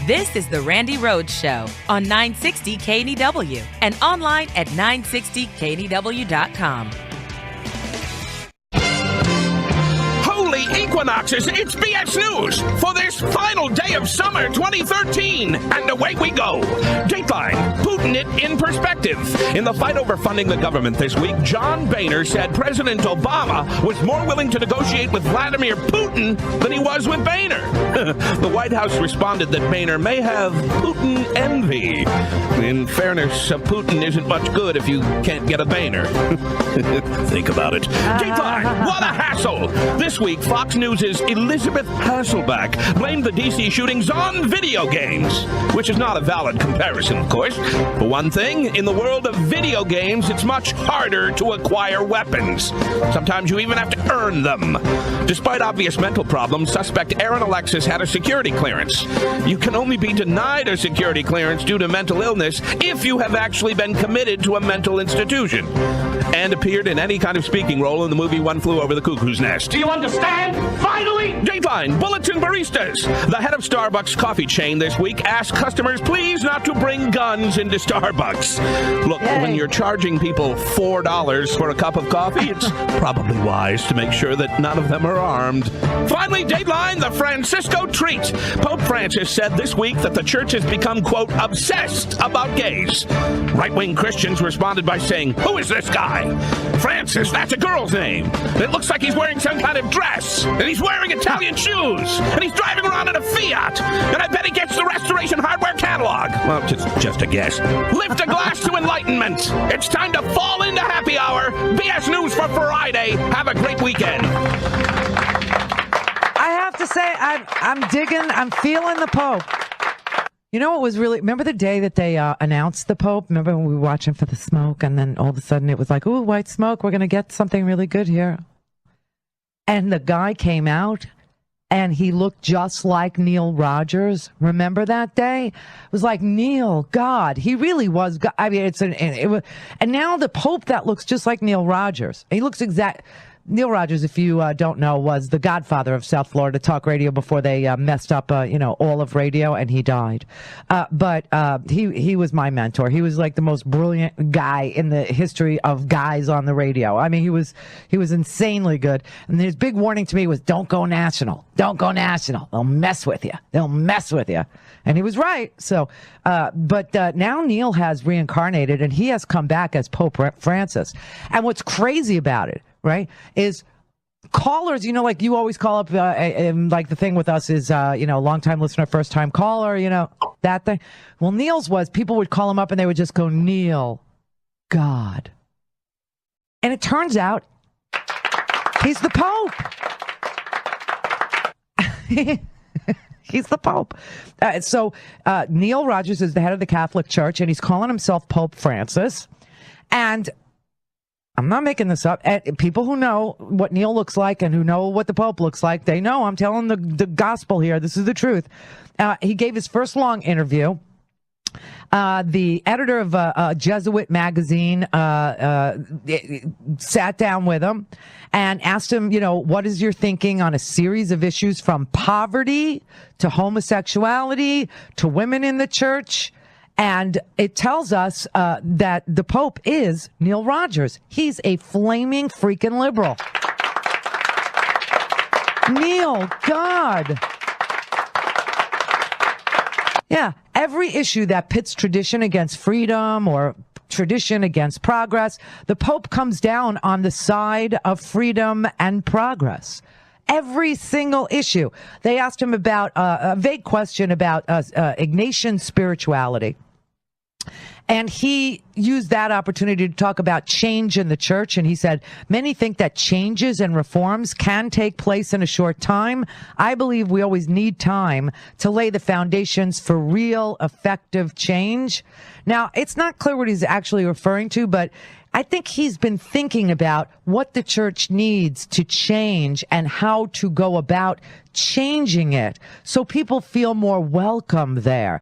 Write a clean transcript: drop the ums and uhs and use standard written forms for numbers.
This is the Randi Rhodes Show on 960 KNEW and online at 960knew.com. Holy equinoxes, it's BS News for this final day of summer 2013. And away we go. Dateline, Putin it in perspective. In the fight over funding the government this week, John Boehner said President Obama was more willing to negotiate with Vladimir Putin than he was with Boehner. The White House responded that Boehner may have Putin envy. In fairness, Putin isn't much good if you can't get a Boehner. Think about it. Dateline, what a hassle. This week, Fox News' Elizabeth Hasselbeck blamed the D.C. shootings on video games, which is not a valid comparison, of course. For one thing, in the world of video games, it's much harder to acquire weapons. Sometimes you even have to earn them. Despite obvious mental problems, suspect Aaron Alexis had a security clearance. You can only be denied a security clearance due to mental illness if you have actually been committed to a mental institution and appeared in any kind of speaking role in the movie One Flew Over the Cuckoo's Nest. Do you understand? Finally! Dateline, Bulletin Baristas. The head of Starbucks coffee chain this week asked customers please not to bring guns into Starbucks. Look, when you're charging people $4 for a cup of coffee, it's probably wise to make sure that none of them are armed. Finally, Dateline, the Francisco treat. Pope Francis said this week that the church has become, quote, obsessed about gays. Right-wing Christians responded by saying, who is this guy? Francis, that's a girl's name. It looks like he's wearing some kind of dress, and he's wearing Italian shoes, and he's driving around in a Fiat, and I bet he gets the Restoration Hardware catalog. Well, just a guess. Lift a glass to enlightenment. It's time to fall into happy hour. BS News for Friday. Have a great weekend. I have to say, I'm feeling the Pope. You know what was really, remember the day that they announced the Pope? Remember when we were watching for the smoke and then all of a sudden it was like, ooh, white smoke, we're going to get something really good here. And the guy came out and he looked just like Neil Rogers. Remember that day? It was like, Neil, God, he really was God. I mean, and now the Pope that looks just like Neil Rogers. He looks Neil Rogers, if you don't know, was the godfather of South Florida talk radio before they messed up, all of radio, and he died. But he was my mentor. He was like the most brilliant guy in the history of guys on the radio. I mean, he was insanely good. And his big warning to me was, don't go national. Don't go national. They'll mess with you. They'll mess with you. And he was right. So, but now Neil has reincarnated, and he has come back as Pope Francis. And what's crazy about it, right, is callers, like you always call up, like the thing with us is, long-time listener, first-time caller, that thing. Well, Neil's was, people would call him up and they would just go, Neil, God. And it turns out he's the Pope. He's the Pope. So Neil Rogers is the head of the Catholic Church, and he's calling himself Pope Francis. And I'm not making this up. People who know what Neil looks like and who know what the Pope looks like, they know I'm telling the gospel here. This is the truth. He gave his first long interview. The editor of a Jesuit magazine sat down with him and asked him, what is your thinking on a series of issues from poverty to homosexuality to women in the church? And it tells us that the Pope is Neil Rogers. He's a flaming freaking liberal. Neil, God. Yeah, every issue that pits tradition against freedom or tradition against progress, the Pope comes down on the side of freedom and progress. Every single issue. They asked him about a vague question about Ignatian spirituality. And he used that opportunity to talk about change in the church. And he said, many think that changes and reforms can take place in a short time. I believe we always need time to lay the foundations for real effective change. Now, it's not clear what he's actually referring to, but I think he's been thinking about what the church needs to change and how to go about changing it so people feel more welcome there.